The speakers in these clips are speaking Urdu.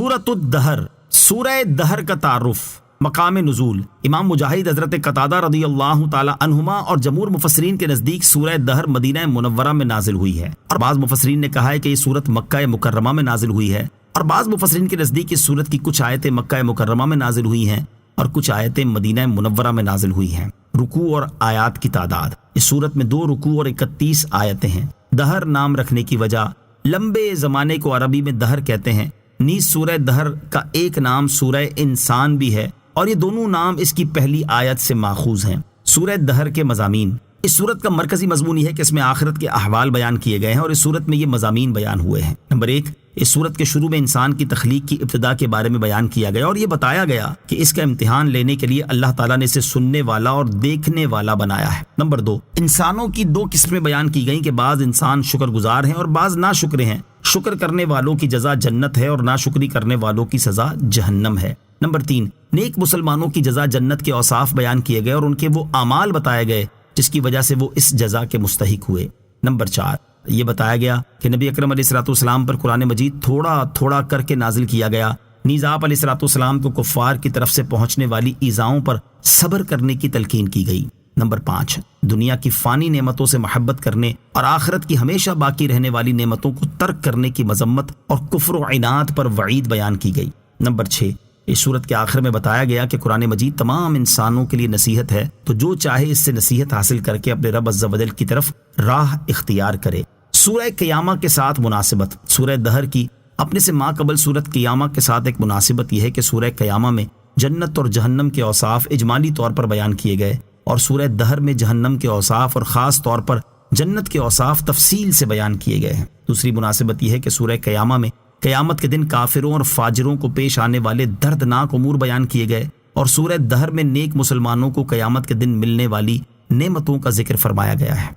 سورۃ الدہر، سورہ دہر کا تعارف، مقام نزول۔ امام مجاہد حضرت قتادہ رضی اللہ تعالی عنہما اور جمہور مفسرین کے نزدیک سورہ دہر مدینہ منورہ میں نازل ہوئی ہے، اور بعض مفسرین نے کہا ہے کہ یہ سورت مکہ مکرمہ میں نازل ہوئی ہے، اور بعض مفسرین کے نزدیک اس سورت کی کچھ آیتیں مکہ مکرمہ میں نازل ہوئی ہیں اور کچھ آیتیں مدینہ منورہ میں نازل ہوئی ہیں۔ رکوع اور آیات کی تعداد، اس سورت میں 2 رکوع اور 31 آیتیں ہیں۔ دہر نام رکھنے کی وجہ، لمبے زمانے کو عربی میں دہر کہتے ہیں، نیز سورہ دہر کا ایک نام سورہ انسان بھی ہے، اور یہ دونوں نام اس کی پہلی آیت سے ماخوذ ہیں۔ سورہ دہر کے مضامین، اس سورت کا مرکزی مضمون یہ ہے کہ اس میں آخرت کے احوال بیان کیے گئے ہیں، اور اس سورت میں یہ مضامین بیان ہوئے ہیں۔ نمبر 1، اس سورت کے شروع میں انسان کی تخلیق کی ابتدا کے بارے میں بیان کیا گیا، اور یہ بتایا گیا کہ اس کا امتحان لینے کے لیے اللہ تعالیٰ نے اسے سننے والا اور دیکھنے والا بنایا ہے۔ نمبر 2، انسانوں کی 2 قسمیں بیان کی گئیں کہ بعض انسان شکر گزار ہیں اور بعض ناشکر ہیں۔ شکر کرنے والوں کی جزا جنت ہے اور ناشکری کرنے والوں کی سزا جہنم ہے۔ نمبر 3، نیک مسلمانوں کی جزا جنت کے اوصاف بیان کیے گئے اور ان کے وہ اعمال بتائے گئے جس کی وجہ سے وہ اس جزا کے مستحق ہوئے۔ نمبر 4، یہ بتایا گیا کہ نبی اکرم علیہ الصلوۃ والسلام پر قرآن مجید تھوڑا تھوڑا کر کے نازل کیا گیا، نیز آپ علیہ الصلوۃ والسلام کو کفار کی طرف سے پہنچنے والی ایذاؤں پر صبر کرنے کی تلقین کی گئی۔ نمبر 5، دنیا کی فانی نعمتوں سے محبت کرنے اور آخرت کی ہمیشہ باقی رہنے والی نعمتوں کو ترک کرنے کی مذمت اور کفر و عناد پر وعید بیان کی گئی۔ نمبر 6، اس سورت کے آخر میں بتایا گیا کہ قرآن مجید تمام انسانوں کے لیے نصیحت ہے، تو جو چاہے اس سے نصیحت حاصل کر کے اپنے رب عز و جل کی طرف راہ اختیار کرے۔ سورہ قیامہ کے ساتھ مناسبت، سورہ دہر کی اپنے سے ماقبل سورت قیامہ کے ساتھ ایک مناسبت یہ ہے کہ سورہ قیامہ میں جنت اور جہنم کے اوصاف اجمالی طور پر بیان کیے گئے، اور سورہ دہر میں جہنم کے اوصاف اور خاص طور پر جنت کے اوصاف تفصیل سے بیان کیے گئے ہیں۔ دوسری مناسبت یہ ہے کہ سورہ قیامہ میں قیامت کے دن کافروں اور فاجروں کو پیش آنے والے دردناک امور بیان کیے گئے، اور سورہ دہر میں نیک مسلمانوں کو قیامت کے دن ملنے والی نعمتوں کا ذکر فرمایا گیا ہے۔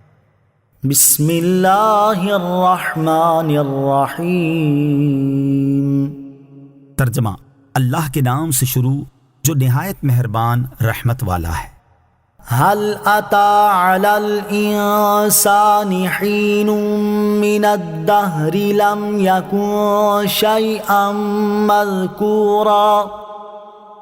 بسم اللہ الرحمن الرحیم۔ ترجمہ، اللہ کے نام سے شروع جو نہایت مہربان رحمت والا ہے۔ هل أتى على الإنسان حين من الدهر لم يكن شيئا مذكورا۔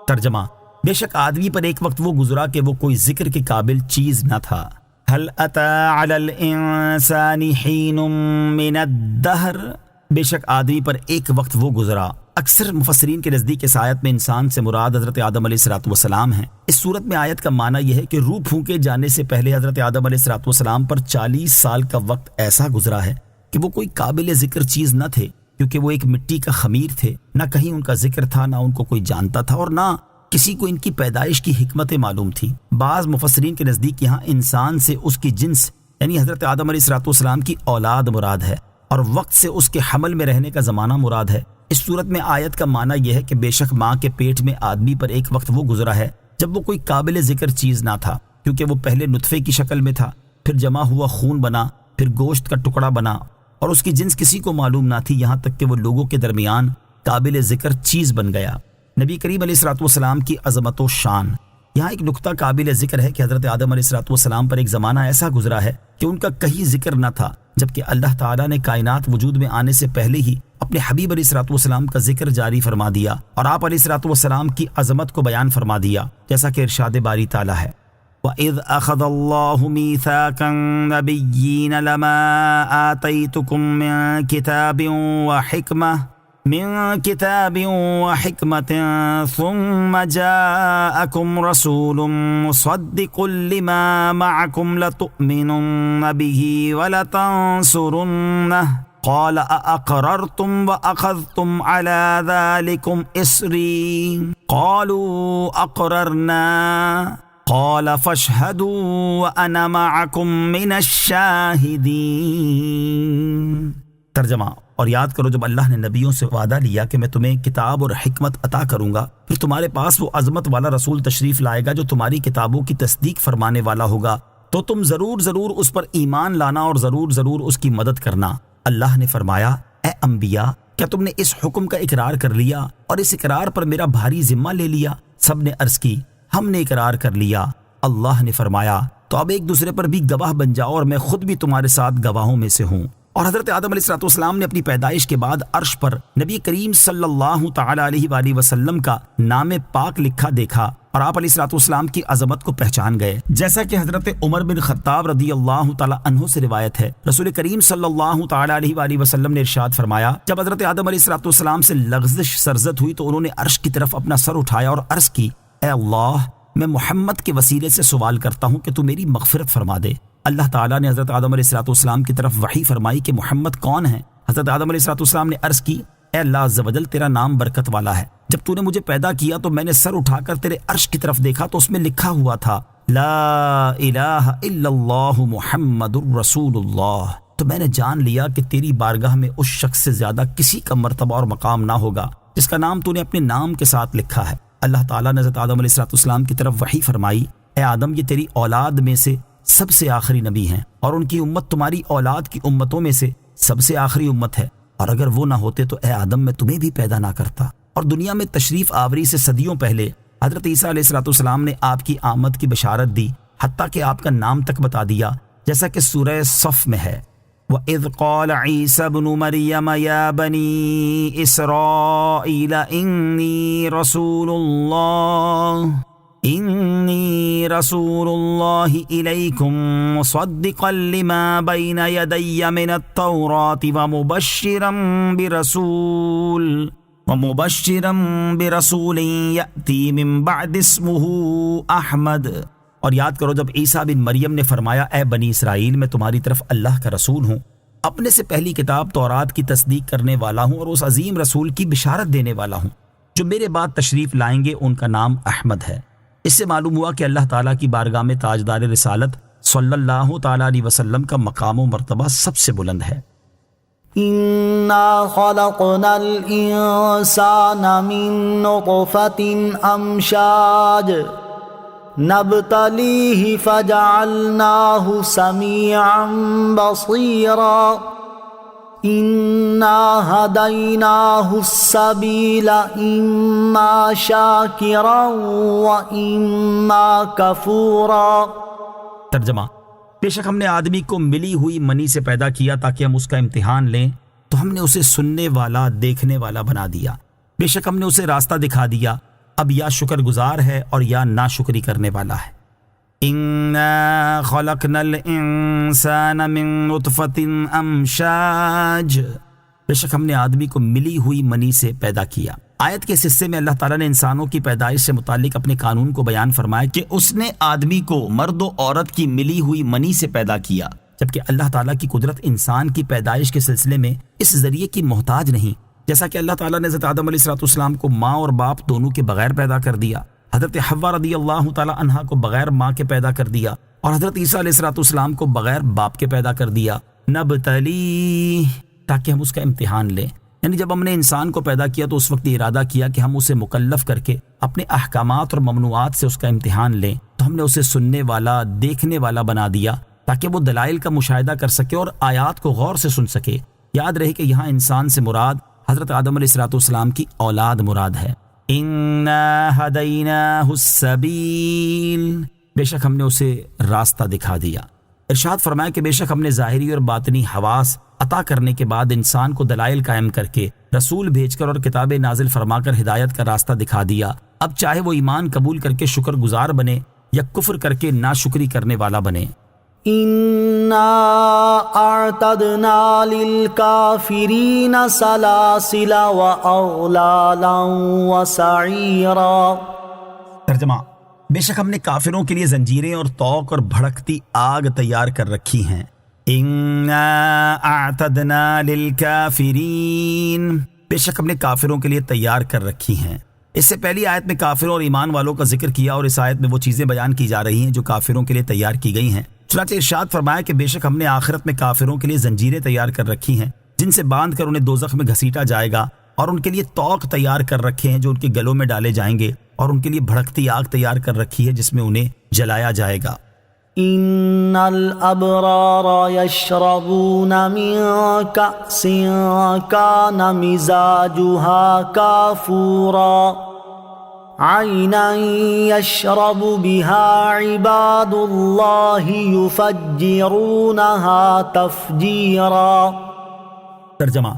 ترجمہ، بے شک آدمی پر ایک وقت وہ گزرا کہ وہ کوئی ذکر کے قابل چیز نہ تھا۔ هل أتى على الإنسان حين من الدهر، بے شک آدمی پر ایک وقت وہ گزرا۔ اکثر مفسرین کے نزدیک اس آیت میں انسان سے مراد حضرت آدم علیہ الصلوۃ والسلام ہیں۔ اس صورت میں آیت کا معنی یہ ہے کہ روح پھونکے جانے سے پہلے حضرت آدم علیہ الصلوۃ والسلام پر 40 سال کا وقت ایسا گزرا ہے کہ وہ کوئی قابل ذکر چیز نہ تھے، کیونکہ وہ ایک مٹی کا خمیر تھے، نہ کہیں ان کا ذکر تھا، نہ ان کو کوئی جانتا تھا، اور نہ کسی کو ان کی پیدائش کی حکمت معلوم تھی۔ بعض مفسرین کے نزدیک یہاں انسان سے اس کی جنس یعنی حضرت آدم علیہ الصلوۃ والسلام کی اولاد مراد ہے، اور وقت سے اس کے حمل میں رہنے کا زمانہ مراد ہے۔ اس صورت میں آیت کا معنی یہ ہے کہ بے شک ماں کے پیٹ میں آدمی پر ایک وقت وہ گزرا ہے جب وہ کوئی قابل ذکر چیز نہ تھا، کیونکہ وہ پہلے نطفے کی شکل میں تھا، پھر جمع ہوا خون بنا، پھر گوشت کا ٹکڑا بنا، اور اس کی جنس کسی کو معلوم نہ تھی، یہاں تک کہ وہ لوگوں کے درمیان قابل ذکر چیز بن گیا۔ نبی کریم علیہ الصلوۃ والسلام کی عظمت و شان، یہاں ایک نقطہ قابل ذکر ہے کہ حضرت آدم علیہ الصلوۃ والسلام پر ایک زمانہ ایسا گزرا ہے کہ ان کا کہیں ذکر نہ تھا، جبکہ اللہ تعالیٰ نے کائنات وجود میں آنے سے پہلے ہی اپنے حبیب علیہ الصلوۃ والسلام کا ذکر جاری فرما دیا اور آپ علیہ الصلوۃ والسلام کی عظمت کو بیان فرما دیا، جیسا کہ ارشاد باری تعالیٰ ہے، وَإِذْ أَخَذَ اللَّهُ مِيثَاقَ النَّبِيِّينَ لَمَا آتَيْتُكُم مِّن كِتَابٍ وَحِكْمَةٍ ثُمَّ جَاءَكُمْ رَسُولٌ مُصَدِّقٌ لِّمَا مَعَكُمْ لَتُؤْمِنُنَّ بِهِ وَلَتَنصُرُنَّهُ قال أأقررتم وأخذتم على ذلكم إصري قالوا أقررنا قال فاشهدوا وأنا معكم من الشاهدين۔ ترجمہ، اور یاد کرو جب اللہ نے نبیوں سے وعدہ لیا کہ میں تمہیں کتاب اور حکمت عطا کروں گا، پھر تمہارے پاس وہ عظمت والا رسول تشریف لائے گا جو تمہاری کتابوں کی تصدیق فرمانے والا ہوگا، تو تم ضرور اس پر ایمان لانا اور ضرور اس کی مدد کرنا۔ اللہ نے فرمایا، اے انبیاء، کیا تم نے اس حکم کا اقرار کر لیا اور اس اقرار پر میرا بھاری ذمہ لے لیا؟ سب نے عرض کی، ہم نے اقرار کر لیا۔ اللہ نے فرمایا، تو اب ایک دوسرے پر بھی گواہ بن جاؤ اور میں خود بھی تمہارے ساتھ گواہوں میں سے ہوں۔ اور حضرت آدم علیہ السلام نے اپنی پیدائش کے بعد عرش پر نبی کریم صلی اللہ تعالی علیہ وآلہ وسلم کا نام پاک لکھا دیکھا اور آپ علیہ السلام کی عظمت کو پہچان گئے. جیسا کہ حضرت عمر بن خطاب رضی اللہ تعالی عنہ سے روایت ہے، رسول کریم صلی اللہ تعالی علیہ وآلہ وسلم نے ارشاد فرمایا، جب حضرت آدم علیہ السلام سے لغزش سرزد ہوئی تو انہوں نے عرش کی طرف اپنا سر اٹھایا اور عرض کی، اے اللہ، میں محمد کے وسیلے سے سوال کرتا ہوں کہ تو میری مغفرت فرما دے. اللہ تعالیٰ نے حضرت آدم علیہ السلام کی طرف وحی فرمائی کہ محمد کون ہے؟ حضرت آدم علیہ السلام نے عرض کی، اے اللہ عز و جل، تیرا نام برکت والا ہے. جب تو نے مجھے پیدا کیا تو میں نے سر اٹھا کر تیرے عرش کی طرف دیکھا تو اس میں لکھا ہوا تھا، لا الہ الا اللہ محمد الرسول اللہ. تو میں نے جان لیا کہ تیری بارگاہ میں اس شخص سے زیادہ کسی کا مرتبہ اور مقام نہ ہوگا جس کا نام تو نے اپنے نام کے ساتھ لکھا ہے. اللہ تعالیٰ نے حضرت آدم علیہ السلام کی طرف وحی فرمائی، اے آدم، یہ تیری اولاد میں سے سب سے آخری نبی ہیں اور ان کی امت تمہاری اولاد کی امتوں میں سے سب سے آخری امت ہے، اور اگر وہ نہ ہوتے تو اے آدم میں تمہیں بھی پیدا نہ کرتا. اور دنیا میں تشریف آوری سے صدیوں پہلے حضرت عیسیٰ علیہ السلام نے آپ کی آمد کی بشارت دی، حتیٰ کہ آپ کا نام تک بتا دیا، جیسا کہ سورہ صف میں ہے، وَإِذْ قَالَ عِيسَى ابْنُ مَرْيَمَ يَا بَنِي إِسْرَائِيلَ إِنِّي رسول اللہ إِلَيْكُمْ مُصَدِّقًا لِمَا بَيْنَ يَدَيَّ مِنَ التَّوْرَاةِ وَمُبَشِّرًا بِرَسُولٍ يَأْتِي مِن بَعْدِ اسْمُهُ احمد. اور یاد کرو جب عیسیٰ بن مریم نے فرمایا، اے بنی اسرائیل، میں تمہاری طرف اللہ کا رسول ہوں، اپنے سے پہلی کتاب تورات کی تصدیق کرنے والا ہوں اور اس عظیم رسول کی بشارت دینے والا ہوں جو میرے بعد تشریف لائیں گے، ان کا نام احمد ہے. اس سے معلوم ہوا کہ اللہ تعالیٰ کی بارگاہ میں تاجدار رسالت صلی اللہ تعالیٰ علیہ وسلم کا مقام و مرتبہ سب سے بلند ہے. اِنَّا خَلَقْنَا الْإِنسَانَ مِن نُطْفَةٍ أَمْشَاجٍ نَبْتَلِيهِ فَجَعَلْنَاهُ سَمِيعًا بَصِيرًا إِنَّا هَدَيْنَاهُ السَّبِيلَ إِمَّا شَاكِرًا وَإِمَّا كَفُورًا. ترجمہ: بے شک ہم نے آدمی کو ملی ہوئی منی سے پیدا کیا تاکہ ہم اس کا امتحان لیں، تو ہم نے اسے سننے والا، دیکھنے والا بنا دیا. بے شک ہم نے اسے راستہ دکھا دیا، اب یا شکر گزار ہے اور یا ناشکری کرنے والا ہے. اِنَّا خَلَقْنَا الْإِنسَانَ مِن نُطْفَةٍ أَمْشَاجٍ. بے شک ہم نے آدمی کو ملی ہوئی منی سے پیدا کیا. آیت کے اس حصے میں اللہ تعالیٰ نے انسانوں کی پیدائش سے متعلق اپنے قانون کو بیان فرمایا کہ اس نے آدمی کو مرد و عورت کی ملی ہوئی منی سے پیدا کیا، جبکہ اللہ تعالیٰ کی قدرت انسان کی پیدائش کے سلسلے میں اس ذریعے کی محتاج نہیں. جیسا کہ اللہ تعالیٰ نے حضرت آدم علیہ السلام کو ماں اور باپ دونوں کے بغیر پیدا کر دیا، حضرت حوا رضی اللہ تعالیٰ عنہا کو بغیر ماں کے پیدا کر دیا، اور حضرت عیسیٰ علیہ السلام کو بغیر باپ کے پیدا کر دیا. نبتلی، تاکہ ہم اس کا امتحان لیں. یعنی جب ہم نے انسان کو پیدا کیا تو اس وقت ارادہ کیا کہ ہم اسے مکلف کر کے اپنے احکامات اور ممنوعات سے اس کا امتحان لیں، تو ہم نے اسے سننے والا، دیکھنے والا بنا دیا تاکہ وہ دلائل کا مشاہدہ کر سکے اور آیات کو غور سے سن سکے. یاد رہے کہ یہاں انسان سے مراد حضرت آدم علیہ السلام کی اولاد مراد ہے. اِنَّا هَدَيْنَاهُ السَّبِيلَ. بے شک ہم نے اسے راستہ دکھا دیا. ارشاد فرمایا کہ بے شک ہم نے ظاہری اور باطنی حواس عطا کرنے کے بعد انسان کو دلائل قائم کر کے، رسول بھیج کر اور کتاب نازل فرما کر ہدایت کا راستہ دکھا دیا. اب چاہے وہ ایمان قبول کر کے شکر گزار بنے یا کفر کر کے ناشکری کرنے والا بنے. اِنَّا أَعْتَدْنَا لِلْكَافِرِينَ سَلَاسِلَ وَأَغْلَالًا وَسَعِيرًا. ترجمہ: بے شک ہم نے کافروں کے لیے زنجیریں اور طوق اور بھڑکتی آگ تیار کر رکھی ہیں. اِنَّا أَعْتَدْنَا لِلْكَافِرِينَ. بے شک ہم نے کافروں کے لیے تیار کر رکھی ہیں. اس سے پہلی آیت میں کافروں اور ایمان والوں کا ذکر کیا اور اس آیت میں وہ چیزیں بیان کی جا رہی ہیں جو کافروں کے لیے تیار کی گئی ہیں. چنانچہ ارشاد فرمایا کہ بے شک ہم نے آخرت میں کافروں کے لیے زنجیریں تیار کر رکھی ہیں جن سے باندھ کر انہیں دوزخ میں گھسیٹا جائے گا، اور ان کے لیے طوق تیار کر رکھے ہیں جو ان کے گلوں میں ڈالے جائیں گے، اور ان کے لیے بھڑکتی آگ تیار کر رکھی ہے جس میں انہیں جلایا جائے گا. ان الابرار یشربون من کأس کان مزاجها کافورا عينا يشرب بها عباد الله يفجرونها تفجيرا۔ ترجمہ: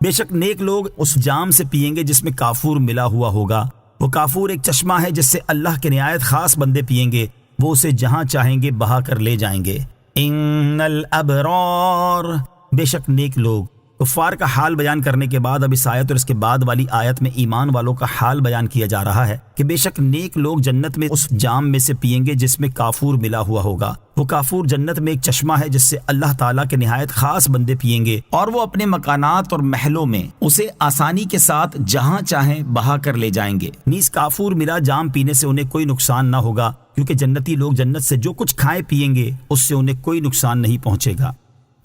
بے شک نیک لوگ اس جام سے پیئیں گے جس میں کافور ملا ہوا ہوگا۔ وہ کافور ایک چشمہ ہے جس سے اللہ کے نہایت خاص بندے پیئیں گے، وہ اسے جہاں چاہیں گے بہا کر لے جائیں گے۔ ان الابرار، بے شک نیک لوگ۔ کفار کا حال بیان کرنے کے بعد اب اس آیت اور اس کے بعد والی آیت میں ایمان والوں کا حال بیان کیا جا رہا ہے کہ بے شک نیک لوگ جنت میں اس جام میں سے پیئیں گے جس میں کافور ملا ہوا ہوگا۔ وہ کافور جنت میں ایک چشمہ ہے جس سے اللہ تعالیٰ کے نہایت خاص بندے پیئیں گے، اور وہ اپنے مکانات اور محلوں میں اسے آسانی کے ساتھ جہاں چاہیں بہا کر لے جائیں گے۔ نیز کافور ملا جام پینے سے انہیں کوئی نقصان نہ ہوگا، کیونکہ جنتی لوگ جنت سے جو کچھ کھائیں پیئیں گے اس سے انہیں کوئی نقصان نہیں پہنچے گا۔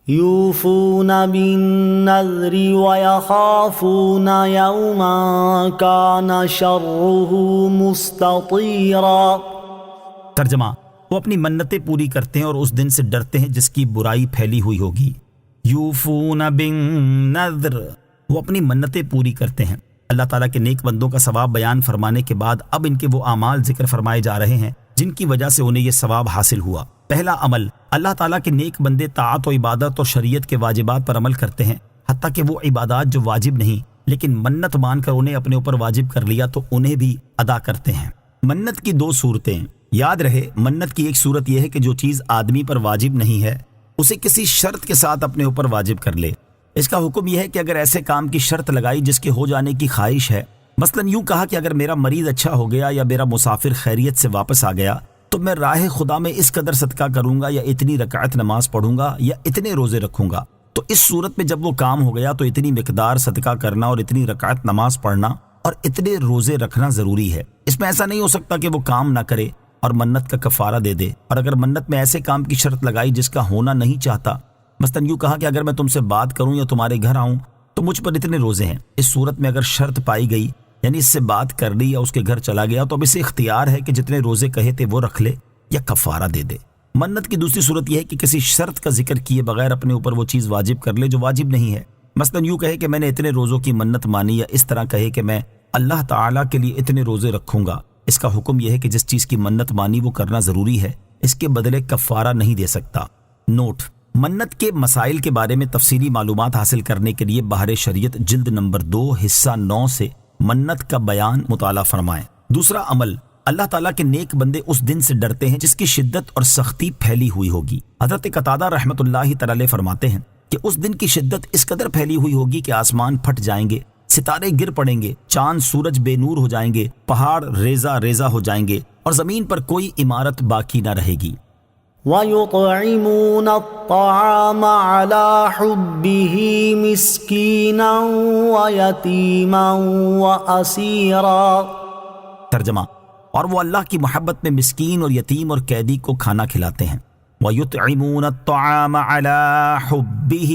يوفون بالنذر ويخافون يوما كان شره مستطيرا۔ ترجمہ: وہ اپنی منتیں پوری کرتے ہیں اور اس دن سے ڈرتے ہیں جس کی برائی پھیلی ہوئی ہوگی۔ یوفون بالنذر، وہ اپنی منتیں پوری کرتے ہیں۔ اللہ تعالیٰ کے نیک بندوں کا ثواب بیان فرمانے کے بعد اب ان کے وہ اعمال ذکر فرمائے جا رہے ہیں جن کی وجہ سے انہیں یہ ثواب حاصل ہوا۔ پہلا عمل، اللہ تعالیٰ کے نیک بندے طاعت و عبادت اور شریعت کے واجبات پر عمل کرتے ہیں، حتیٰ کہ وہ عبادات جو واجب نہیں لیکن منت مان کر انہیں اپنے اوپر واجب کر لیا تو انہیں بھی ادا کرتے ہیں۔ منت کی دو صورتیں یاد رہے۔ منت کی ایک صورت یہ ہے کہ جو چیز آدمی پر واجب نہیں ہے اسے کسی شرط کے ساتھ اپنے اوپر واجب کر لے۔ اس کا حکم یہ ہے کہ اگر ایسے کام کی شرط لگائی جس کے ہو جانے کی خواہش ہے، مثلا یوں کہا کہ اگر میرا مریض اچھا ہو گیا یا میرا مسافر خیریت سے واپس آ گیا تو میں راہ خدا میں اس قدر صدقہ کروں گا یا اتنی رکعت نماز پڑھوں گا یا اتنے روزے رکھوں گا، تو اس صورت میں جب وہ کام ہو گیا تو اتنی مقدار صدقہ کرنا اور اتنی رکعت نماز پڑھنا اور اتنے روزے رکھنا ضروری ہے۔ اس میں ایسا نہیں ہو سکتا کہ وہ کام نہ کرے اور منت کا کفارہ دے دے۔ اور اگر منت میں ایسے کام کی شرط لگائی جس کا ہونا نہیں چاہتا، مثلا یوں کہا کہ اگر میں تم سے بات کروں یا تمہارے گھر آؤں تو مجھ پر اتنے روزے ہیں، اس صورت میں اگر شرط پائی گئی یعنی اس سے بات کر لی یا اس کے گھر چلا گیا تو اب اسے اختیار ہے کہ جتنے روزے کہے تھے وہ رکھ لے یا کفارہ دے دے۔ منت کی دوسری صورت یہ ہے کہ کسی شرط کا ذکر کیے بغیر اپنے اوپر وہ چیز واجب کر لے جو واجب نہیں ہے، مثلا یوں کہے کہ میں نے اتنے روزوں کی منت مانی، یا اس طرح کہے کہ میں اللہ تعالیٰ کے لیے اتنے روزے رکھوں گا۔ اس کا حکم یہ ہے کہ جس چیز کی منت مانی وہ کرنا ضروری ہے، اس کے بدلے کفارہ نہیں دے سکتا۔ نوٹ: منت کے مسائل کے بارے میں تفصیلی معلومات حاصل کرنے کے لیے بحر شریعت جلد نمبر 2 حصہ 9 سے منت کا بیان مطالعہ فرمائیں۔ دوسرا عمل، اللہ تعالیٰ کے نیک بندے اس دن سے ڈرتے ہیں جس کی شدت اور سختی پھیلی ہوئی ہوگی۔ حضرت قتادہ رحمۃ اللہ تعالی فرماتے ہیں کہ اس دن کی شدت اس قدر پھیلی ہوئی ہوگی کہ آسمان پھٹ جائیں گے، ستارے گر پڑیں گے، چاند سورج بے نور ہو جائیں گے، پہاڑ ریزہ ریزہ ہو جائیں گے اور زمین پر کوئی عمارت باقی نہ رہے گی۔ وَيُطْعِمُونَ الطَّعَامَ عَلَى حُبِّهِ مِسْكِينًا وَيَتِيمًا وَأَسِيرًا۔ ترجمہ: اور وہ اللہ کی محبت میں مسکین اور یتیم اور قیدی کو کھانا کھلاتے ہیں۔ وَيُطْعِمُونَ الطَّعَامَ عَلَى حُبِّهِ،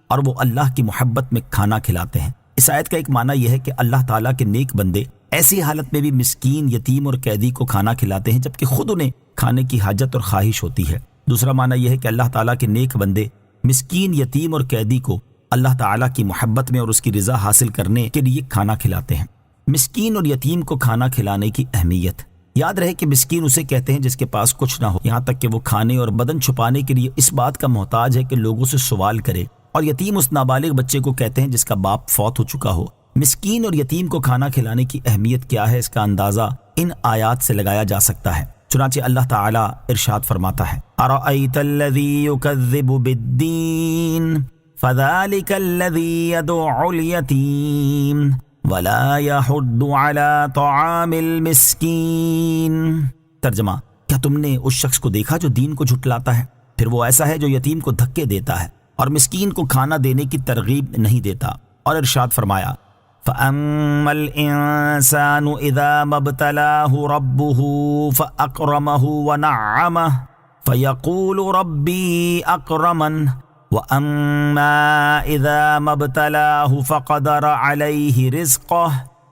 اور وہ اللہ کی محبت میں کھانا کھلاتے ہیں۔ اس آیت کا ایک معنی یہ ہے کہ اللہ تعالیٰ کے نیک بندے ایسی حالت میں بھی مسکین، یتیم اور قیدی کو کھانا کھلاتے ہیں جبکہ خود انہیں کھانے کی حاجت اور خواہش ہوتی ہے۔ دوسرا معنی یہ ہے کہ اللہ تعالیٰ کے نیک بندے مسکین، یتیم اور قیدی کو اللہ تعالیٰ کی محبت میں اور اس کی رضا حاصل کرنے کے لیے کھانا کھلاتے ہیں۔ مسکین اور یتیم کو کھانا کھلانے کی اہمیت، یاد رہے کہ مسکین اسے کہتے ہیں جس کے پاس کچھ نہ ہو، یہاں تک کہ وہ کھانے اور بدن چھپانے کے لیے اس بات کا محتاج ہے کہ لوگوں سے سوال کرے، اور یتیم اس نابالغ بچے کو کہتے ہیں جس کا باپ فوت ہو چکا ہو۔ مسکین اور یتیم کو کھانا کھلانے کی اہمیت کیا ہے، اس کا اندازہ ان آیات سے لگایا جا سکتا ہے۔ چنانچہ اللہ تعالیٰ ارشاد فرماتا ہے: أَرَأَيْتَ الَّذِي يُكَذِّبُ بِالدِّينِ فَذَلِكَ الَّذِي يَدُعُّ الْيَتِيمَ وَلَا يَحُضُّ عَلَى طَعَامِ الْمِسْكِينِ۔ ترجمہ: کیا تم نے اس شخص کو دیکھا جو دین کو جھٹلاتا ہے؟ پھر وہ ایسا ہے جو یتیم کو دھکے دیتا ہے اور مسکین کو کھانا دینے کی ترغیب نہیں دیتا۔ اور ارشاد فرمایا: فَأَمَّا الْإِنسَانُ إِذَا مَا ابْتَلَاهُ رَبُّهُ فَأَكْرَمَهُ وَنَعَّمَهُ فَيَقُولُ رَبِّي أَكْرَمَنِ وَأَمَّا إِذَا مَا ابْتَلَاهُ فَقَدَرَ عَلَيْهِ رِزْقَهُ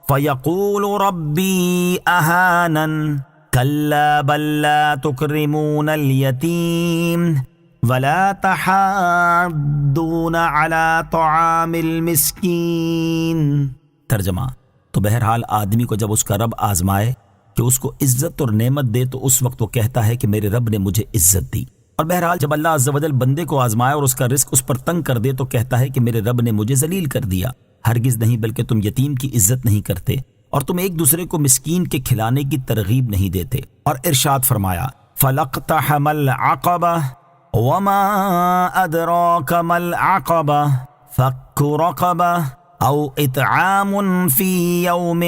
فَيَقُولُ رَبِّي أَهَانَنِ كَلَّا بَل لَّا تُكْرِمُونَ الْيَتِيمَ وَلَا تَحَاضُّونَ عَلَى طَعَامِ الْمِسْكِينِ۔ ترجمہ: تو بہرحال آدمی کو جب اس کا رب آزمائے کہ اس کو عزت اور نعمت دے تو اس وقت وہ کہتا ہے کہ میرے رب نے مجھے عزت دی، اور بہرحال جب اللہ عز و جل بندے کو آزمائے اور اس کا رزق اس پر تنگ کر دے تو کہتا ہے کہ میرے رب نے مجھے ذلیل کر دیا۔ ہرگز نہیں، بلکہ تم یتیم کی عزت نہیں کرتے اور تم ایک دوسرے کو مسکین کے کھلانے کی ترغیب نہیں دیتے۔ اور ارشاد فرمایا فَلَقْتَحَمَ الْعَقَبَةَ وَمَا أَدْرَاكَ مَا الْعَقَبَةُ فَكُّ رَقَبَةٍ أَوْ إِطْعَامٌ فِي يَوْمٍ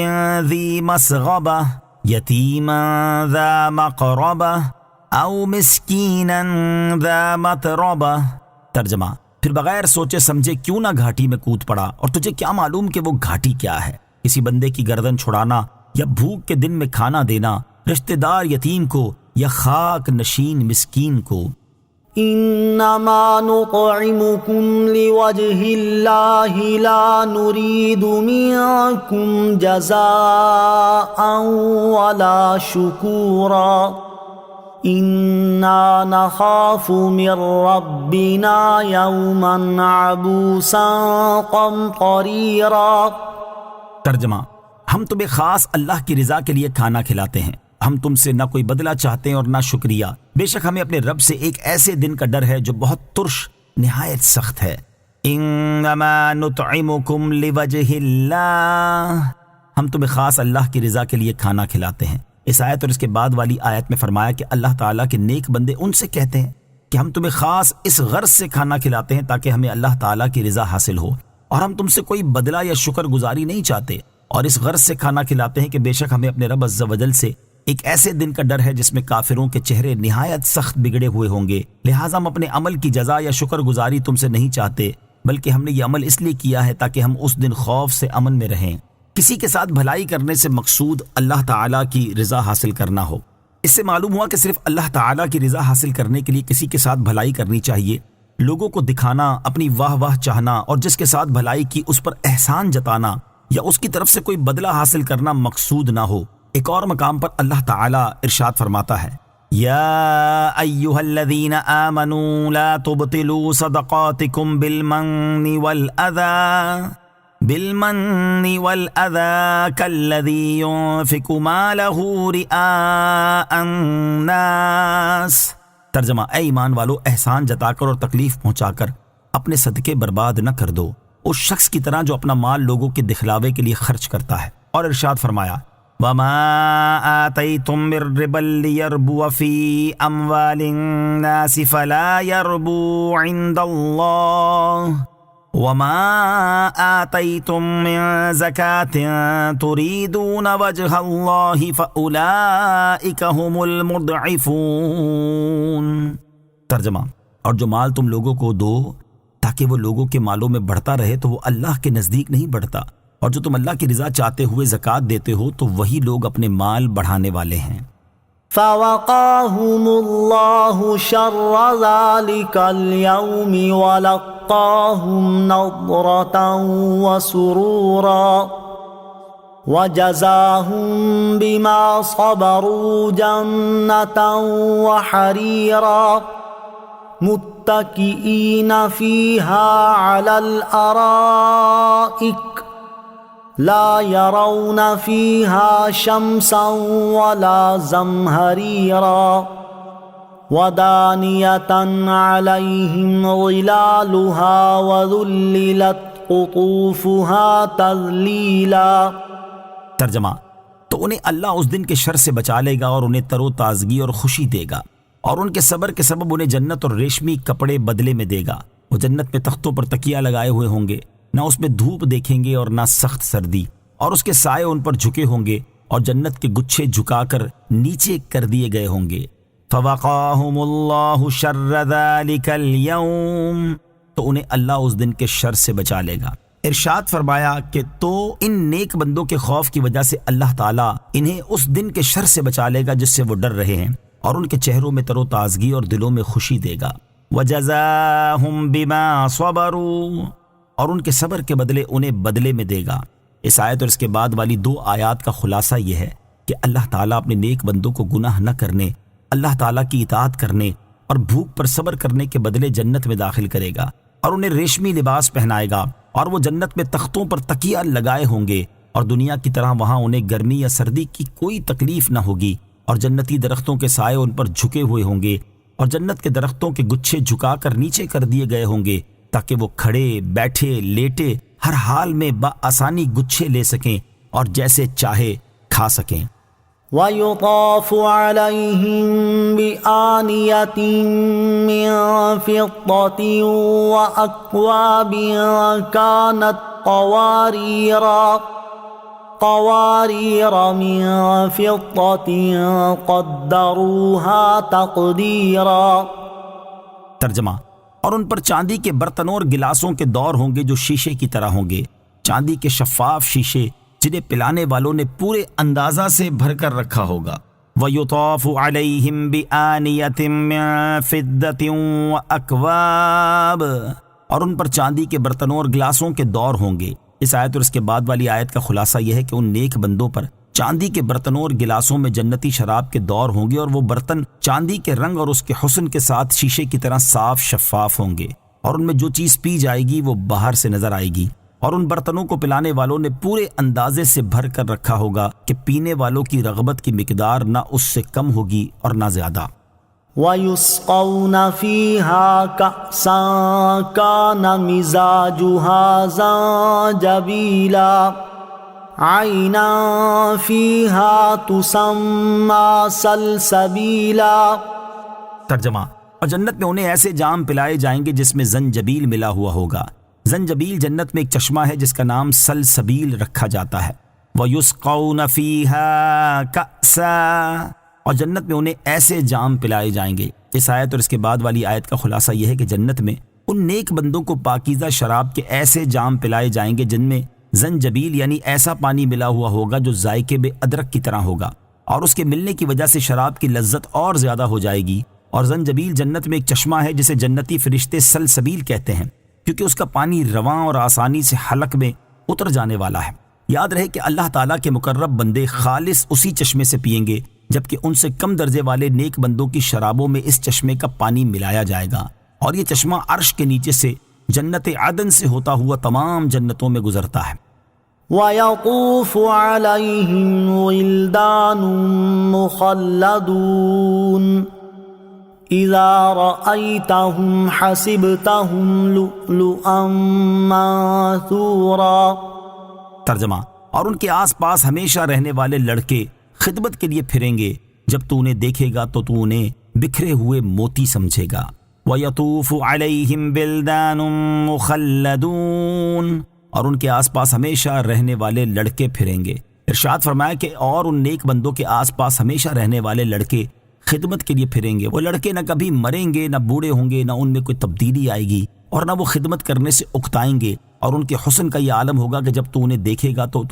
ذِي مَسْغَبَةٍ يَتِيمًا ذَا مَقْرَبَةٍ أَوْ مِسْكِينًا ذَا مَتْرَبَةٍ۔ ترجمہ، پھر بغیر سوچے سمجھے کیوں نہ گھاٹی میں کود پڑا، اور تجھے کیا معلوم کہ وہ گھاٹی کیا ہے؟ کسی بندے کی گردن چھڑانا یا بھوک کے دن میں کھانا دینا، رشتہ دار یتیم کو یا خاک نشین مسکین کو۔ انما نطعمكم لوجه الله لا نريد منكم جزاء ولا شكورا انا نخاف من ربنا يوما عبوسا قمطريرا۔ ترجمہ، ہم تمہیں خاص اللہ کی رضا کے لیے کھانا کھلاتے ہیں، ہم تم سے نہ کوئی بدلہ چاہتے ہیں اور نہ شکریہ، بے شک ہمیں اپنے رب سے ایک ایسے دن کا ڈر ہے جو بہت ترش نہایت سخت ہے۔ انما نطعمکم لوجہ اللہ، ہم تمہیں خاص اللہ کی رضا کے لیے کھانا کھلاتے ہیں۔ اس آیت اور اس کے بعد والی آیت میں فرمایا کہ اللہ تعالیٰ کے نیک بندے ان سے کہتے ہیں کہ ہم تمہیں خاص اس غرض سے کھانا کھلاتے ہیں تاکہ ہمیں اللہ تعالیٰ کی رضا حاصل ہو، اور ہم تم سے کوئی بدلہ یا شکر گزاری نہیں چاہتے، اور اس غرض سے کھانا کھلاتے ہیں کہ بے شک ہمیں اپنے رب عز و جل سے ایک ایسے دن کا ڈر ہے جس میں کافروں کے چہرے نہایت سخت بگڑے ہوئے ہوں گے، لہٰذا ہم اپنے عمل کی جزا یا شکر گزاری تم سے نہیں چاہتے، بلکہ ہم نے یہ عمل اس لیے کیا ہے تاکہ ہم اس دن خوف سے امن میں رہیں۔ کسی کے ساتھ بھلائی کرنے سے مقصود اللہ تعالیٰ کی رضا حاصل کرنا ہو۔ اس سے معلوم ہوا کہ صرف اللہ تعالیٰ کی رضا حاصل کرنے کے لیے کسی کے ساتھ بھلائی کرنی چاہیے، لوگوں کو دکھانا، اپنی واہ واہ چاہنا اور جس کے ساتھ بھلائی کی اس پر احسان جتانا یا اس کی طرف سے کوئی بدلہ حاصل کرنا مقصود نہ ہو۔ ایک اور مقام پر اللہ تعالیٰ ارشاد فرماتا ہے یا ایھا الذین آمنوا لا تبطلوا صدقاتکم بالمن والأذى كالذي ينفق ماله رئاء الناس۔ ترجمہ، اے ایمان والو، احسان جتا کر اور تکلیف پہنچا کر اپنے صدقے برباد نہ کر دو، اس شخص کی طرح جو اپنا مال لوگوں کے دکھلاوے کے لیے خرچ کرتا ہے۔ اور ارشاد فرمایا وَمَا آتَيْتُم مِّن رِّبًا لِّيَرْبُوَ فِي أَمْوَالِ النَّاسِ فَلَا يَرْبُو عِندَ اللَّهِ وَمَا آتَيْتُم مِّن زَكَاةٍ تُرِيدُونَ وَجْهَ اللَّهِ فَأُولَٰئِكَ هُمُ الْمُضْعِفُونَ۔ ترجمہ، اور جو مال تم لوگوں کو دو تاکہ وہ لوگوں کے مالوں میں بڑھتا رہے تو وہ اللہ کے نزدیک نہیں بڑھتا، اور جو تم اللہ کی رضا چاہتے ہوئے زکوٰۃ دیتے ہو تو وہی لوگ اپنے مال بڑھانے والے ہیں۔ فوقاهم الله شر ذلك اليوم ولقاهم نضرة وسرورا وجزاهم بما صبروا جنة وحريرا متكئين فيها على الأرائك لا يرون فيها شمسا ولا زمهريرا ودانية عليهم ظلالها وذللت قطوفها تذليلا۔ ترجمہ، تو انہیں اللہ اس دن کے شر سے بچا لے گا اور انہیں تر و تازگی اور خوشی دے گا، اور ان کے صبر کے سبب انہیں جنت اور ریشمی کپڑے بدلے میں دے گا۔ وہ جنت میں تختوں پر تکیہ لگائے ہوئے ہوں گے، نہ اس میں دھوپ دیکھیں گے اور نہ سخت سردی، اور اس کے سائے ان پر جھکے ہوں گے اور جنت کے گچھے جھکا کر نیچے کر دیے گئے ہوں گے۔ فوقاهم اللہ شر ذلک اليوم، تو انہیں اللہ اس دن کے شر سے بچا لے گا۔ ارشاد فرمایا کہ تو ان نیک بندوں کے خوف کی وجہ سے اللہ تعالیٰ انہیں اس دن کے شر سے بچا لے گا جس سے وہ ڈر رہے ہیں، اور ان کے چہروں میں تر و تازگی اور دلوں میں خوشی دے گا۔ وجزاهم بما صبروا، اور ان کے صبر کے بدلے انہیں بدلے میں دے گا۔ اس آیت اور اس کے بعد والی دو آیات کا خلاصہ یہ ہے کہ اللہ تعالیٰ اپنے نیک بندوں کو گناہ نہ کرنے، اللہ تعالیٰ کی اطاعت کرنے اور بھوک پر صبر کرنے کے بدلے جنت میں داخل کرے گا، اور انہیں ریشمی لباس پہنائے گا، اور وہ جنت میں تختوں پر تکیہ لگائے ہوں گے، اور دنیا کی طرح وہاں انہیں گرمی یا سردی کی کوئی تکلیف نہ ہوگی، اور جنتی درختوں کے سائے ان پر جھکے ہوئے ہوں گے، اور جنت کے درختوں کے گچھے جھکا کر نیچے کر دیے گئے ہوں گے تاکہ وہ کھڑے بیٹھے لیٹے ہر حال میں بآسانی گچھے لے سکیں اور جیسے چاہے کھا سکیں۔ وَيُطَافُ عَلَيْهِمْ بِآنِيَةٍ مِّن فِضَّةٍ وَأَكْوَابٍ كَانَتْ قوارير من فضة قدروها تقديرا۔ ترجمہ، اور ان پر چاندی کے برتنوں اور گلاسوں کے دور ہوں گے جو شیشے کی طرح ہوں گے، چاندی کے شفاف شیشے جنہیں پلانے والوں نے پورے اندازہ سے بھر کر رکھا ہوگا۔ وَيُطَافُ عَلَيْهِمْ بِآنِيَةٍ مِّن فِضَّةٍ وَأَكْوَابٍ، اور ان پر چاندی کے برتنوں اور گلاسوں کے دور ہوں گے۔ اس آیت اور اس کے بعد والی آیت کا خلاصہ یہ ہے کہ ان نیک بندوں پر چاندی کے برتنوں اور گلاسوں میں جنتی شراب کے دور ہوں گے، اور وہ برتن چاندی کے رنگ اور اس کے حسن کے ساتھ شیشے کی طرح صاف شفاف ہوں گے، اور ان میں جو چیز پی جائے گی وہ باہر سے نظر آئے گی، اور ان برتنوں کو پلانے والوں نے پورے اندازے سے بھر کر رکھا ہوگا کہ پینے والوں کی رغبت کی مقدار نہ اس سے کم ہوگی اور نہ زیادہ۔ وَيُسْقَوْنَ فِيهَا كَأْسًا كَانَ مِزَاجُهَا زَنجَبِيلًا عَيْنًا فِيهَا تُسَمَّى سَلْسَبِيلًا۔ ترجمہ، اور جنت میں انہیں ایسے جام پلائے جائیں گے جس میں زنجبیل ملا ہوا ہوگا۔ زنجبیل جنت میں ایک چشمہ ہے جس کا نام سلسبیل رکھا جاتا ہے۔ وَيُسْقَوْنَ فِيهَا كَأْسًا، اور جنت میں انہیں ایسے جام پلائے جائیں گے۔ اس آیت اور اس کے بعد والی آیت کا خلاصہ یہ ہے کہ جنت میں ان نیک بندوں کو پاکیزہ شراب کے ایسے جام پلائے جائیں گے جن میں زنجبیل یعنی ایسا پانی ملا ہوا ہوگا جو ذائقے بے ادرک کی طرح ہوگا، اور اس کے ملنے کی وجہ سے شراب کی لذت اور زیادہ ہو جائے گی۔ اور زنجبیل جنت میں ایک چشمہ ہے جسے جنتی فرشتے سلسبیل کہتے ہیں، کیونکہ اس کا پانی رواں اور آسانی سے حلق میں اتر جانے والا ہے۔ یاد رہے کہ اللہ تعالیٰ کے مقرب بندے خالص اسی چشمے سے پئیں گے، جبکہ ان سے کم درجے والے نیک بندوں کی شرابوں میں اس چشمے کا پانی ملایا جائے گا، اور یہ چشمہ عرش کے نیچے سے جنت عدن سے ہوتا ہوا تمام جنتوں میں گزرتا ہے۔ وَيَطُوفُ عَلَيْهِمْ وِلْدَانٌ مُخَلَّدُونَ إِذَا رَأَيْتَهُمْ حَسِبْتَهُمْ لُؤْلُؤًا مَّنثُورًا۔ ترجمہ، اور ان کے آس پاس ہمیشہ رہنے والے لڑکے خدمت کے لیے پھریں گے، جب تو انہیں دیکھے گا تو انہیں بکھرے ہوئے موتی سمجھے گا۔ وَيَطُوفُ عَلَيْهِمْ بِلْدَانٌ مُخَلَّدُونَ، اور ان کے آس پاس ہمیشہ رہنے والے لڑکے پھریں گے۔ ارشاد فرمایا کہ اور ان نیک بندوں کے آس پاس ہمیشہ رہنے والے لڑکے خدمت کے لیے پھریں گے۔ وہ لڑکے نہ کبھی مریں گے، نہ بوڑھے ہوں گے، نہ ان میں کوئی تبدیلی آئے گی، اور نہ وہ خدمت کرنے سے اکتائیں گے، اور ان کے حسن کا یہ عالم ہوگا کہ جب تو انہیں دیکھے گا تو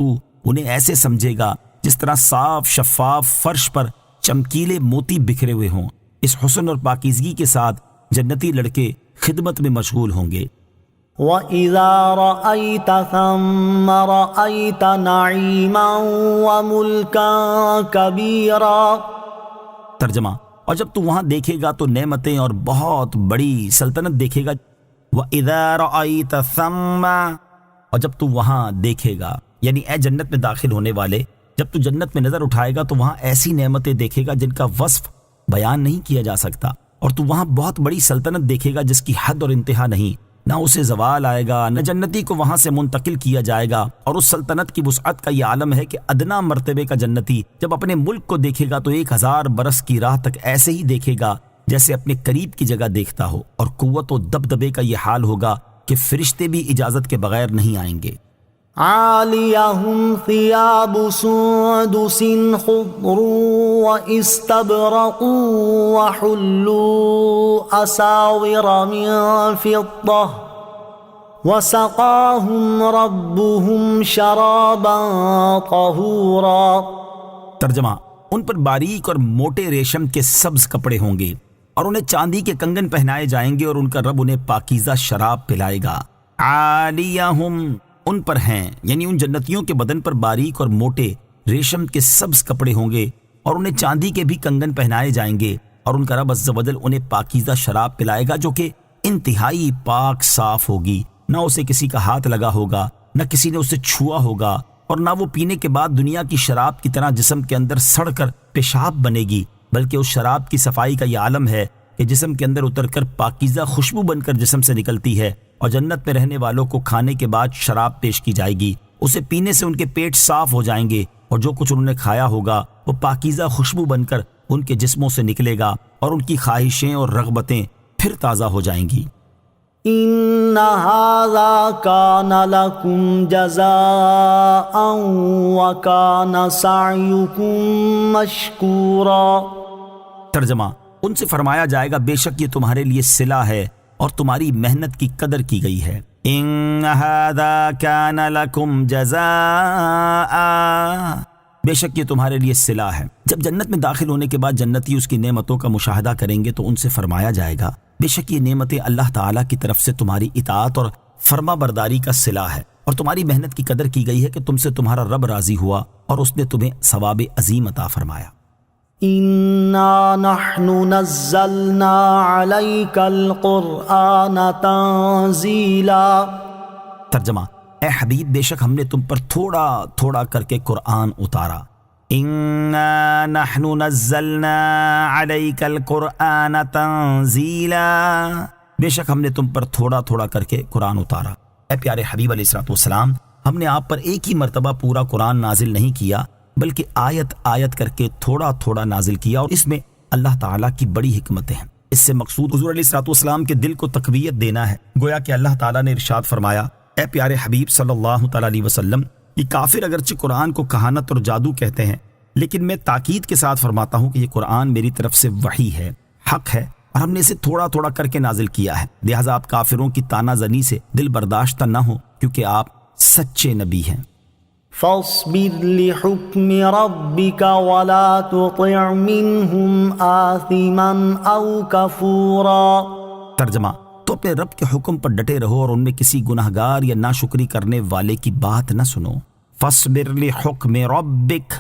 انہیں ایسے سمجھے گا جس طرح صاف شفاف فرش پر چمکیلے موتی بکھرے ہوئے ہوں۔ اس حسن اور پاکیزگی کے ساتھ جنتی لڑکے خدمت میں مشغول ہوں گے۔ وَإِذَا رَأَيْتَ ثَمَّ رَأَيْتَ نَعِيمًا وَمُلْكًا كَبِيرًا۔ ترجمہ، اور جب تو وہاں دیکھے گا تو نعمتیں اور بہت بڑی سلطنت دیکھے گا۔ وَإِذَا رَأَيْتَ ثَمَّ، اور جب تو وہاں دیکھے گا یعنی اے جنت میں داخل ہونے والے، جب تو جنت میں نظر اٹھائے گا تو وہاں ایسی نعمتیں دیکھے گا جن کا وصف بیان نہیں کیا جا سکتا، اور تو وہاں بہت بڑی سلطنت دیکھے گا جس کی حد اور انتہا نہیں، نہ اسے زوال آئے گا، نہ جنتی کو وہاں سے منتقل کیا جائے گا۔ اور اس سلطنت کی وسعت کا یہ عالم ہے کہ ادنا مرتبے کا جنتی جب اپنے ملک کو دیکھے گا تو 1000 برس کی راہ تک ایسے ہی دیکھے گا جیسے اپنے قریب کی جگہ دیکھتا ہو، اور قوت و دبدبے کا یہ حال ہوگا کہ فرشتے بھی اجازت کے بغیر نہیں آئیں گے۔ عَالِيَهُمْ ثِيَابُ سُندُسٍ خُضْرٌ وَإِسْتَبْرَقٌ وَحُلُّوا أَسَاوِرَ مِن فِضَّةٍ وَسَقَاهُمْ رَبُّهُمْ شَرَابًا طَهُورًا۔ ترجمہ، ان پر باریک اور موٹے ریشم کے سبز کپڑے ہوں گے، اور انہیں چاندی کے کنگن پہنائے جائیں گے، اور ان کا رب انہیں پاکیزہ شراب پلائے گا۔ عالیہم، ان پر ہیں یعنی ان جنتیوں کے بدن پر باریک اور موٹے ریشم کے سبز کپڑے ہوں گے، اور انہیں چاندی کے بھی کنگن پہنائے جائیں گے، اور ان کا رب عز و جل انہیں پاکیزہ شراب پلائے گا جو کہ انتہائی پاک صاف ہوگی، نہ اسے کسی کا ہاتھ لگا ہوگا، نہ کسی نے اسے چھوا ہوگا، اور نہ وہ پینے کے بعد دنیا کی شراب کی طرح جسم کے اندر سڑ کر پیشاب بنے گی، بلکہ اس شراب کی صفائی کا یہ عالم ہے کہ جسم کے اندر اتر کر پاکیزہ خوشبو بن کر جسم سے نکلتی ہے، اور جنت میں رہنے والوں کو کھانے کے بعد شراب پیش کی جائے گی، اسے پینے سے ان کے پیٹ صاف ہو جائیں گے، اور جو کچھ انہوں نے کھایا ہوگا وہ پاکیزہ خوشبو بن کر ان کے جسموں سے نکلے گا، اور ان کی خواہشیں اور رغبتیں پھر تازہ ہو جائیں گی۔ ان هذا كان لكم جزاء وكان سعيكم مشكورا۔ ترجمہ، ان سے فرمایا جائے گا بے شک یہ تمہارے لیے صلہ ہے اور تمہاری محنت کی قدر کی گئی ہے۔ ان هذا كان لكم جزاء، بے شک یہ تمہارے لیے صلہ ہے۔ جب جنت میں داخل ہونے کے بعد جنتی اس کی نعمتوں کا مشاہدہ کریں گے تو ان سے فرمایا جائے گا بے شک یہ نعمتیں اللہ تعالیٰ کی طرف سے تمہاری اطاعت اور فرما برداری کا صلہ ہے، اور تمہاری محنت کی قدر کی گئی ہے کہ تم سے تمہارا رب راضی ہوا اور اس نے تمہیں ثواب عظیم عطا فرمایا۔ انا نحن نزلنا عليك القرآن تنزیلا۔ ترجمہ، اے حبیب بے شک ہم نے تم پر تھوڑا تھوڑا کر کے قرآن اتارا۔ انا نحن نزلنا علیک القرآن تنزیلا، بے شک ہم نے تم پر تھوڑا تھوڑا کر کے قرآن اتارا۔ اے پیارے حبیب علیہ الصلوۃ والسلام، ہم نے آپ پر ایک ہی مرتبہ پورا قرآن نازل نہیں کیا بلکہ آیت آیت کر کے تھوڑا تھوڑا نازل کیا، اور اس میں اللہ تعالیٰ کی بڑی حکمتیں ہیں۔ اس سے مقصود حضور علیہ الصلوۃ والسلام کے دل کو تقویت دینا ہے۔ گویا کہ اللہ تعالیٰ نے ارشاد فرمایا، اے پیارے حبیب صلی اللہ تعالیٰ علیہ وسلم، یہ کافر اگرچہ قرآن کو کہانت اور جادو کہتے ہیں، لیکن میں تاکید کے ساتھ فرماتا ہوں کہ یہ قرآن میری طرف سے وحی ہے، حق ہے، اور ہم نے اسے تھوڑا تھوڑا کر کے نازل کیا ہے، لہٰذا آپ کافروں کی تانا زنی سے دل برداشتہ نہ ہوں، کیونکہ آپ سچے نبی ہیں۔ فاصبر لحكم ربك ولا تطع منهم آثما او كفورا۔ ترجمہ، تو اپنے رب کے حکم پر ڈٹے رہو اور ان میں کسی گناہگار یا ناشکری کرنے والے کی بات نہ سنو۔ فاصبر لحکم ربک،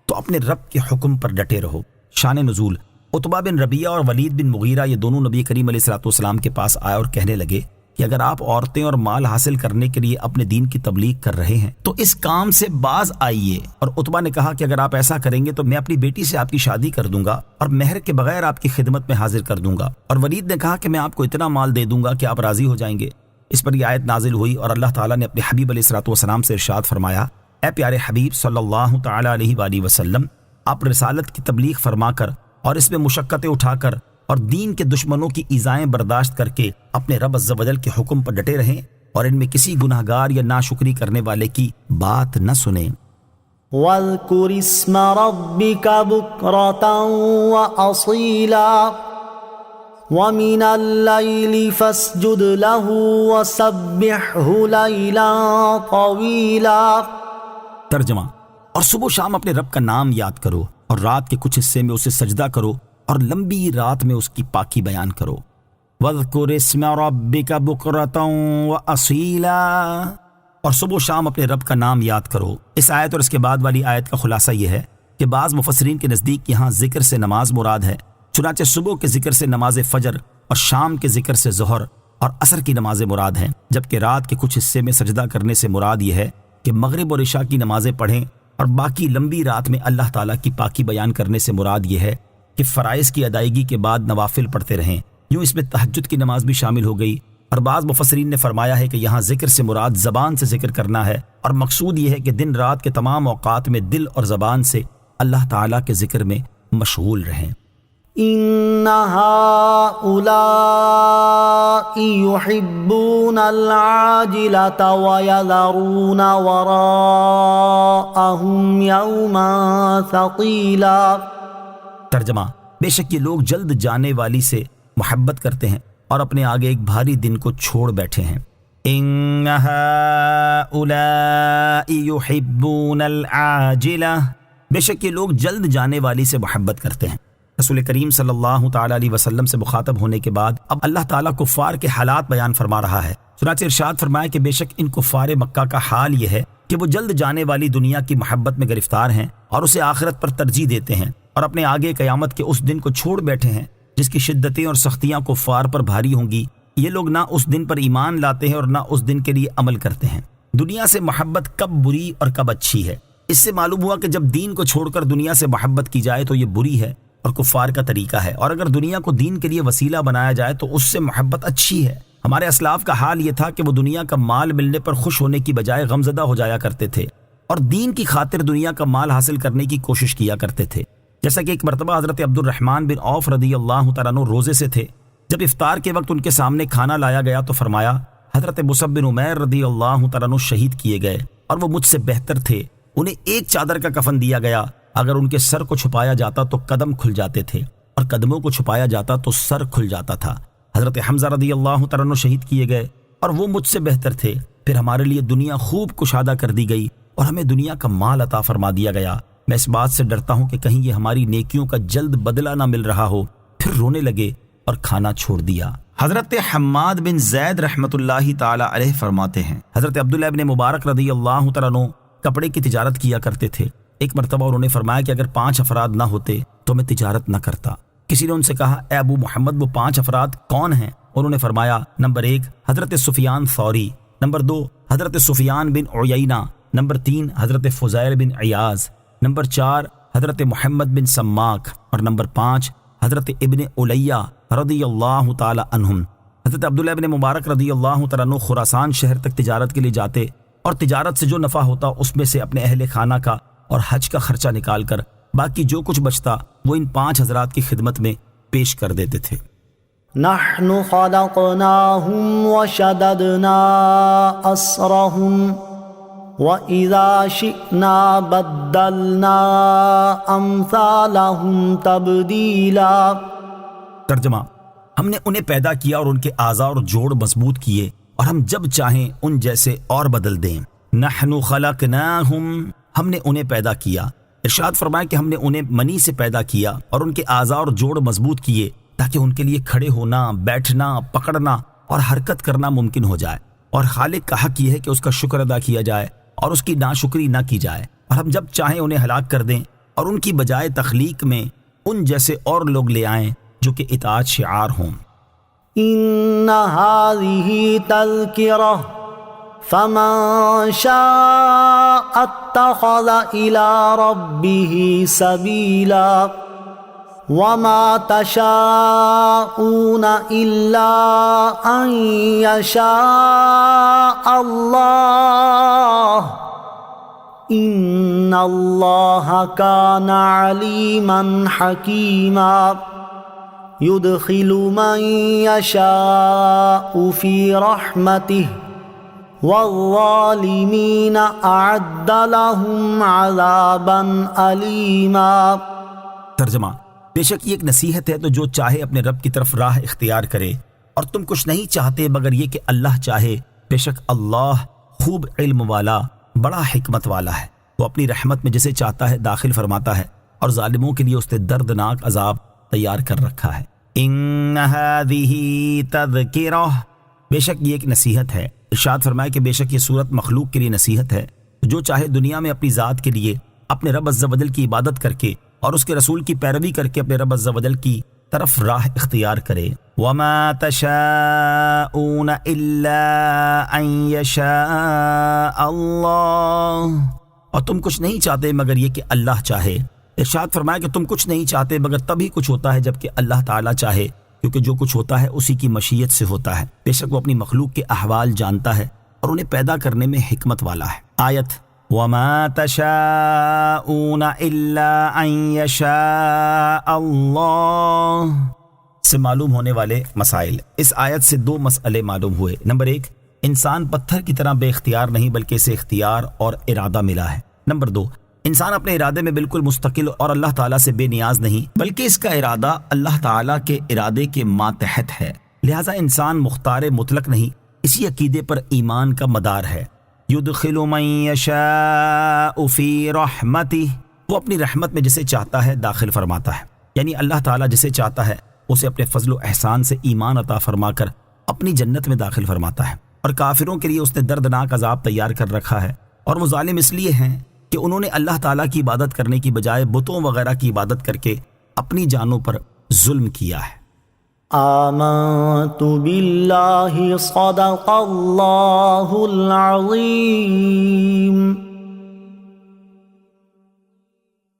تو اپنے رب کے حکم پر ڈٹے رہو۔ شان نزول، عتبہ بن ربیعہ اور ولید بن مغیرہ یہ دونوں نبی کریم علیہ الصلوۃ والسلام کے پاس آئے اور کہنے لگے کہ اگر آپ عورتیں اور مال حاصل کرنے کے لیے اپنے دین کی تبلیغ کر رہے ہیں تو اس کام سے باز آئیے۔ اور عتبہ نے کہا کہ اگر آپ ایسا کریں گے تو میں اپنی بیٹی سے آپ کی شادی کر دوں گا اور مہر کے بغیر آپ کی خدمت میں حاضر کر دوں گا۔ اور ولید نے کہا کہ میں آپ کو اتنا مال دے دوں گا کہ آپ راضی ہو جائیں گے۔ اس پر یہ آیت نازل ہوئی اور اللہ تعالیٰ نے اپنے حبیب علیہ الصلوۃ والسلام سے ارشاد فرمایا، اے پیارے حبیب صلی اللہ تعالیٰ علیہ وآلہ وسلم، آپ رسالت کی تبلیغ فرما کر اور اس میں مشقتیں اٹھا کر اور دین کے دشمنوں کی ایذائیں برداشت کر کے اپنے رب عز و جل کے حکم پر ڈٹے رہیں اور ان میں کسی گناہگار یا ناشکری کرنے والے کی بات نہ سنیں۔ واذکر اسم ربک بکرۃ وأصیلا ومن اللیل فاسجد له وسبحہ لیلا طویلا۔ ترجمہ، اور صبح و شام اپنے رب کا نام یاد کرو اور رات کے کچھ حصے میں اسے سجدہ کرو اور لمبی رات میں اس کی پاکی بیان کرو۔ وَاذْكُرِ اسْمَ رَبِّكَ بُكْرَةً وَأَصِيلًا، اور صبح و شام اپنے رب کا نام یاد کرو۔ اس آیت اور اس کے بعد والی آیت کا خلاصہ یہ ہے کہ بعض مفسرین کے نزدیک یہاں ذکر سے نماز مراد ہے، چنانچہ صبح کے ذکر سے نماز فجر اور شام کے ذکر سے ظہر اور عصر کی نمازیں مراد ہیں، جبکہ رات کے کچھ حصے میں سجدہ کرنے سے مراد یہ ہے کہ مغرب اور عشاء کی نمازیں پڑھیں، اور باقی لمبی رات میں اللہ تعالیٰ کی پاکی بیان کرنے سے مراد یہ ہے کہ فرائض کی ادائیگی کے بعد نوافل پڑھتے رہیں۔ یوں اس میں تہجد کی نماز بھی شامل ہو گئی، اور بعض مفسرین نے فرمایا ہے کہ یہاں ذکر سے مراد زبان سے ذکر کرنا ہے، اور مقصود یہ ہے کہ دن رات کے تمام اوقات میں دل اور زبان سے اللہ تعالیٰ کے ذکر میں مشغول رہیں۔ ان هؤلاء يحبون العاجلة ويذرون وراءهم يوما ثقيلا۔ ترجمہ، بے شک یہ لوگ جلد جانے والی سے محبت کرتے ہیں اور اپنے آگے ایک بھاری دن کو چھوڑ بیٹھے ہیں۔ ان هؤلاء يحبون العاجلة، بے شک یہ لوگ جلد جانے والی سے محبت کرتے ہیں۔ رسول کریم صلی اللہ تعالیٰ علیہ وسلم سے مخاطب ہونے کے بعد اب اللہ تعالیٰ کفار کے حالات بیان فرما رہا ہے، چنانچہ ارشاد فرمایا کہ بے شک ان کفار مکہ کا حال یہ ہے کہ وہ جلد جانے والی دنیا کی محبت میں گرفتار ہیں اور اسے آخرت پر ترجیح دیتے ہیں، اور اپنے آگے قیامت کے اس دن کو چھوڑ بیٹھے ہیں جس کی شدتیں اور سختیاں کفار پر بھاری ہوں گی۔ یہ لوگ نہ اس دن پر ایمان لاتے ہیں اور نہ اس دن کے لیے عمل کرتے ہیں۔ دنیا سے محبت کب بری اور کب اچھی ہے؟ اس سے معلوم ہوا کہ جب دین کو چھوڑ کر دنیا سے محبت کی جائے تو یہ بری ہے اور کفار کا طریقہ ہے، اور اگر دنیا کو دین کے لیے وسیلہ بنایا جائے تو اس سے محبت اچھی ہے۔ ہمارے اسلاف کا حال یہ تھا کہ وہ دنیا کا مال ملنے پر خوش ہونے کی بجائے غمزدہ ہو جایا کرتے تھے اور دین کی خاطر دنیا کا مال حاصل کرنے کی کوشش کیا کرتے تھے۔ جیسا کہ ایک مرتبہ حضرت عبد الرحمن بن عوف رضی اللہ تعالیٰ عنہ روزے سے تھے، جب افطار کے وقت ان کے سامنے کھانا لایا گیا تو فرمایا، حضرت مصعب بن عمیر رضی اللہ تعالیٰ عنہ شہید کیے گئے اور وہ مجھ سے بہتر تھے، انہیں ایک چادر کا کفن دیا گیا، اگر ان کے سر کو چھپایا جاتا تو قدم کھل جاتے تھے اور قدموں کو چھپایا جاتا تو سر کھل جاتا تھا۔ حضرت حمزہ رضی اللہ تعالیٰ عنہ شہید کیے گئے اور وہ مجھ سے بہتر تھے، پھر ہمارے لیے دنیا خوب کشادہ کر دی گئی اور ہمیں دنیا کا مال عطا فرما دیا گیا۔ میں اس بات سے ڈرتا ہوں کہ کہیں یہ ہماری نیکیوں کا جلد بدلہ نہ مل رہا ہو۔ پھر رونے لگے اور کھانا چھوڑ دیا۔ حضرت حماد بن زید رحمت اللہ تعالی علیہ فرماتے ہیں، حضرت عبداللہ ابن مبارک رضی اللہ تعالیٰ عنہ کپڑے کی تجارت کیا کرتے تھے۔ ایک مرتبہ انہوں نے فرمایا کہ اگر 5 افراد نہ ہوتے تو میں تجارت نہ کرتا۔ کسی نے ان سے کہا، اے ابو محمد وہ 5 افراد کون ہیں؟ انہوں نے فرمایا، نمبر 1 حضرت سفیان ثوری، نمبر 2 حضرت سفیان بن عیینہ، نمبر 3 حضرت فضیل بن عیاض، نمبر 4 حضرت محمد بن سماک، اور نمبر 5 حضرت ابن الیہ رضی اللہ تعالی عنہم۔ حضرت عبداللہ ابن مبارک رضی اللہ تعالیٰ عنہ خراسان شہر تک تجارت کے لیے جاتے اور تجارت سے جو نفع ہوتا اس میں سے اپنے اہل خانہ کا اور حج کا خرچہ نکال کر باقی جو کچھ بچتا وہ ان 5 حضرات کی خدمت میں پیش کر دیتے تھے۔ نحن خلقناهم وشددنا أسرهم وَإِذَا شِئْنَا بَدَّلْنَا أَمْثَالَهُمْ تَبْدِيلًا۔ ترجمہ، ہم نے انہیں پیدا کیا اور ان کے اعضاء اور جوڑ مضبوط کیے اور ہم جب چاہیں ان جیسے اور بدل دیں۔ نحن خلقناہم، ہم نے انہیں پیدا کیا۔ ارشاد فرمایا کہ ہم نے انہیں منی سے پیدا کیا اور ان کے اعضاء اور جوڑ مضبوط کیے تاکہ ان کے لیے کھڑے ہونا، بیٹھنا، پکڑنا اور حرکت کرنا ممکن ہو جائے، اور خالق کا حق یہ ہے کہ اس کا شکر ادا کیا جائے اور اس کی ناشکری نہ کی جائے، اور ہم جب چاہیں انہیں ہلاک کر دیں اور ان کی بجائے تخلیق میں ان جیسے اور لوگ لے آئیں جو کہ اطاعت شعار ہوں۔ ان هذه تذکرہ فمن شاء اتخذ الى ربه سبیلا وما تشاءون الا ان يشاء اللہ ان اللہ کان علیما حکیما يدخل من يشاء في رحمته والظالمين أعد لهم عذابا أليما۔ ترجمہ، بے شک یہ ایک نصیحت ہے تو جو چاہے اپنے رب کی طرف راہ اختیار کرے، اور تم کچھ نہیں چاہتے مگر یہ کہ اللہ چاہے، بے شک اللہ خوب علم والا، بڑا حکمت والا ہے، وہ اپنی رحمت میں جسے چاہتا ہے داخل فرماتا ہے، اور ظالموں کے لیے اس نے دردناک عذاب تیار کر رکھا ہے۔ ان هذه تذکرہ، بے شک یہ ایک نصیحت ہے۔ ارشاد فرمایا کہ بے شک یہ صورت مخلوق کے لیے نصیحت ہے، جو چاہے دنیا میں اپنی ذات کے لیے اپنے رب عز و جل کی عبادت کر کے اور اس کے رسول کی پیروی کر کے اپنے رب عز و جل کی طرف راہ اختیار کرے۔ وما تشاءون الا ان یشاء اللہ، اور تم کچھ نہیں چاہتے مگر یہ کہ اللہ چاہے۔ ارشاد فرمایا کہ تم کچھ نہیں چاہتے مگر تبھی کچھ ہوتا ہے جبکہ اللہ تعالیٰ چاہے، کیونکہ جو کچھ ہوتا ہے اسی کی مشیت سے ہوتا ہے۔ بے شک وہ اپنی مخلوق کے احوال جانتا ہے اور انہیں پیدا کرنے میں حکمت والا ہے۔ آیت وَمَا تَشَاءُونَ إِلَّا أَن يَشَاءَ اللَّهُ سے معلوم ہونے والے مسائل۔ اس آیت سے 2 مسئلے معلوم ہوئے۔ نمبر 1، انسان پتھر کی طرح بے اختیار نہیں بلکہ اسے اختیار اور ارادہ ملا ہے۔ نمبر 2، انسان اپنے ارادے میں بالکل مستقل اور اللہ تعالیٰ سے بے نیاز نہیں، بلکہ اس کا ارادہ اللہ تعالیٰ کے ارادے کے ماتحت ہے، لہٰذا انسان مختار مطلق نہیں، اسی عقیدے پر ایمان کا مدار ہے۔ یدخل من یشاء فی رحمتہ، وہ اپنی رحمت میں جسے چاہتا ہے داخل فرماتا ہے، یعنی اللہ تعالیٰ جسے چاہتا ہے اسے اپنے فضل و احسان سے ایمان عطا فرما کر اپنی جنت میں داخل فرماتا ہے، اور کافروں کے لیے اس نے دردناک عذاب تیار کر رکھا ہے، اور وہ ظالم اس لیے ہیں کہ انہوں نے اللہ تعالیٰ کی عبادت کرنے کی بجائے بتوں وغیرہ کی عبادت کر کے اپنی جانوں پر ظلم کیا ہے۔ آمنت باللہ صدق اللہ العظیم.